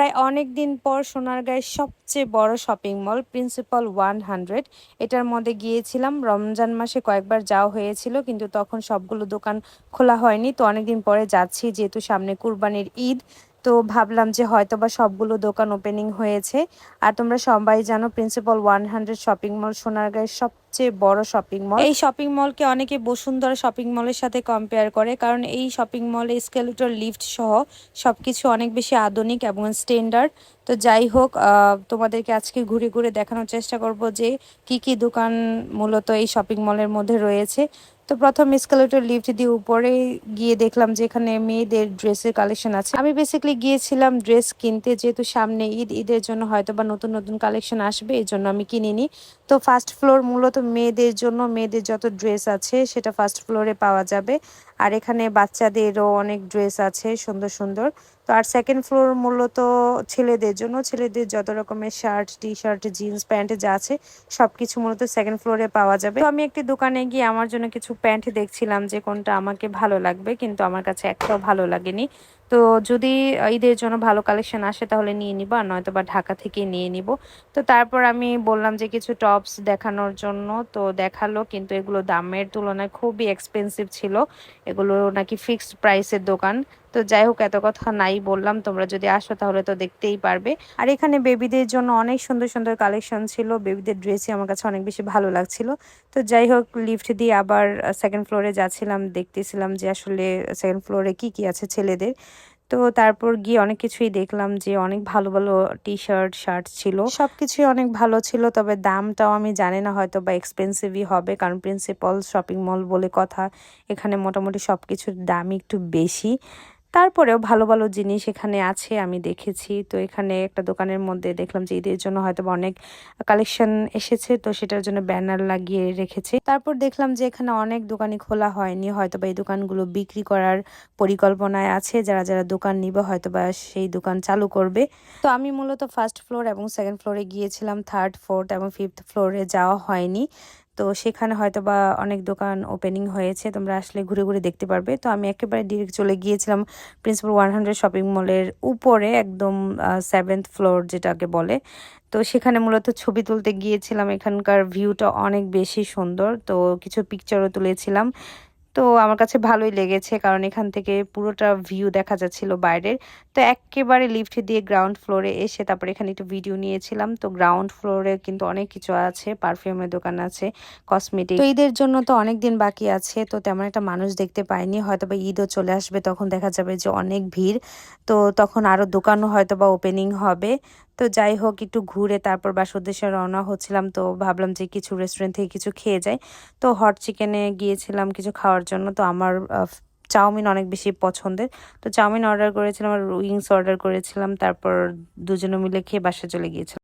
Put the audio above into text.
প্রায় অনেক দিন পর সোনারগাঁয়ের সবচেয়ে বড় শপিং মল প্রিন্সিপাল 100 এটার মধ্যে গিয়েছিলাম। রমজান মাসে কয়েকবার যাওয়া হয়েছিল, কিন্তু তখন সবগুলো দোকান খোলা হয়নি। তো অনেকদিন পরে যাচ্ছি, যেহেতু সামনে কুরবানির ঈদ, তো ভাবলাম যে হয়তোবা সবগুলো দোকান ওপেনিং হয়েছে। আর তোমরা সবাই জানো প্রিন্সিপাল 100 শপিং মল সোনারগাঁয়ের সবচেয়ে বড় শপিং মল। এই শপিং মলকে অনেকে বসুন্ধরা শপিং মলের সাথে কম্পেয়ার করে, কারণ এই শপিং মলে এসকেলেটর লিফট সহ সবকিছু অনেক বেশি আধুনিক এবং স্ট্যান্ডার্ড। তো যাই হোক, তোমাদেরকে আজকে ঘুরে ঘুরে দেখানোর চেষ্টা করব যে কি কি দোকান মূলত এই শপিং মলের মধ্যে রয়েছে। তো প্রথম এসকেলেটর লিফট দিয়ে উপরে গিয়ে দেখলাম যে এখানে মেয়েদের ড্রেসের কালেকশন আছে। আমি বেসিক্যালি গিয়েছিলাম ড্রেস কিনতে, যেহেতু সামনে ঈদের জন্য হয়তো বা নতুন নতুন কালেকশন আসবে, এই জন্য আমি কিনিনি। তো ফার্স্ট ফ্লোর মূলত মেয়েদের জন্য, মেয়েদের যত ড্রেস আছে সেটা ফার্স্ট ফ্লোরে পাওয়া যাবে। আর এখানে বাচ্চাদেরও অনেক ড্রেস আছে সুন্দর সুন্দর। তো আর সেকেন্ড ফ্লোর মূলত ছেলেদের জন্য, ছেলেদের যত রকমের shirt, T shirt, jeans pant যা আছে সবকিছু মূলত সেকেন্ড ফ্লোরে পাওয়া যাবে। তো আমি একটি দোকানে গিয়ে আমার জন্য কিছু প্যান্ট দেখছিলাম যে কোনটা আমাকে ভালো লাগবে, কিন্তু আমার কাছে একটাও ভালো লাগেনি। তো যদি ঈদের জন্য ভালো কালেকশন আসে তাহলে নিয়ে নিব, আর নয়তো বা ঢাকা থেকে নিয়ে নিব। তো তারপর আমি বললাম যে কিছু টপস দেখানোর জন্য, তো দেখালো, কিন্তু এগুলো দামের তুলনায় খুবই এক্সপেন্সিভ ছিল। এগুলো নাকি ফিক্সড প্রাইসের দোকান। তো যাই হোক, এত কথা নাই, বললাম তোমরা যদি আসো তাহলে তো দেখতেই পারবে। আর এখানে বেবিদের জন্য অনেক সুন্দর সুন্দর কালেকশন ছিল, বেবিদের ড্রেসই আমার কাছে অনেক বেশি ভালো লাগছিল। তো যাই হোক, লিফট দিয়ে আবার সেকেন্ড ফ্লোরে যাচ্ছিলাম, দেখতেছিলাম যে আসলে সেকেন্ড ফ্লোরে কি কি আছে ছেলেদের। তো তারপর গিয়ে অনেক কিছুই দেখলাম যে অনেক ভালো ভালো টি শার্ট, শার্ট ছিল, সবকিছুই অনেক ভালো ছিল। তবে দামটাও আমি জানি না, হয়তো বা এক্সপেন্সিভই হবে, কারণ প্রিন্সিপাল শপিং মল বলে কথা, এখানে মোটামুটি সবকিছুর দামই একটু বেশি। তারপরেও ভালো ভালো জিনিস এখানে আছে, আমি দেখেছি। তো এখানে একটা দোকানের মধ্যে দেখলাম যে ঈদের জন্য হয়তো বা অনেক কালেকশন এসেছে, তো সেটার জন্য ব্যানার লাগিয়ে রেখেছে। তারপর দেখলাম যে এখানে অনেক দোকানই খোলা হয়নি, হয়তো বা এই দোকানগুলো বিক্রি করার পরিকল্পনায় আছে। যারা যারা দোকান নিবে হয়তো বা সেই দোকান চালু করবে। তো আমি মূলত ফার্স্ট ফ্লোর এবং সেকেন্ড ফ্লোরে গিয়েছিলাম, থার্ড, ফোর্থ এবং ফিফথ ফ্লোরে যাওয়া হয়নি। তো সেখানে হয়তো বা অনেক দোকান ওপেনিং হয়েছে, তোমরা আসলে ঘুরে ঘুরে দেখতে পারবে। তো আমি একেবারে ডিরেক্ট চলে গিয়েছিলাম প্রিন্সিপাল 100 শপিং মলের উপরে, একদম সেভেন্থ ফ্লোর যেটাকে বলে। তো সেখানে মূলত ছবি তুলতে গিয়েছিলাম, এখানকার ভিউটা অনেক বেশি সুন্দর। তো কিছু পিকচারও তুলেছিলাম। তো আমার কাছে ভালোই লেগেছে, কারণ এখান থেকে পুরোটা ভিউ দেখা যাচ্ছিল বাইরের। তো একেবারে লিফট দিয়ে গ্রাউন্ড ফ্লোরে এসে তারপরে এখানে একটু ভিডিও নিয়েছিলাম। তো গ্রাউন্ড ফ্লোরে কিন্তু অনেক কিছু আছে, পারফিউমের দোকান আছে, কসমেটিক। তো ঈদের জন্য তো অনেক দিন বাকি আছে, তো তেমন একটা মানুষ দেখতে পাইনি। হয়তো বা ঈদও চলে আসবে, তখন দেখা যাবে যে অনেক ভিড়। তো তখন আরো দোকানও হয়তো বা ওপেনিং হবে। তো যাই হোক, একটু ঘুরে তারপর বাসার উদ্দেশ্যে রওনা হচ্ছিলাম। তো ভাবলাম যে কিছু রেস্টুরেন্ট থেকে কিছু খেয়ে যাই। তো হট চিকেনে গিয়েছিলাম কিছু খাওয়ার জন্য। তো আমার চাউমিন অনেক বেশি পছন্দের। তো চাউমিন অর্ডার করেছিলাম আর উইংস অর্ডার করেছিলাম, তারপর দুজনে মিলে খেয়ে বাসায় চলে গিয়েছিলাম।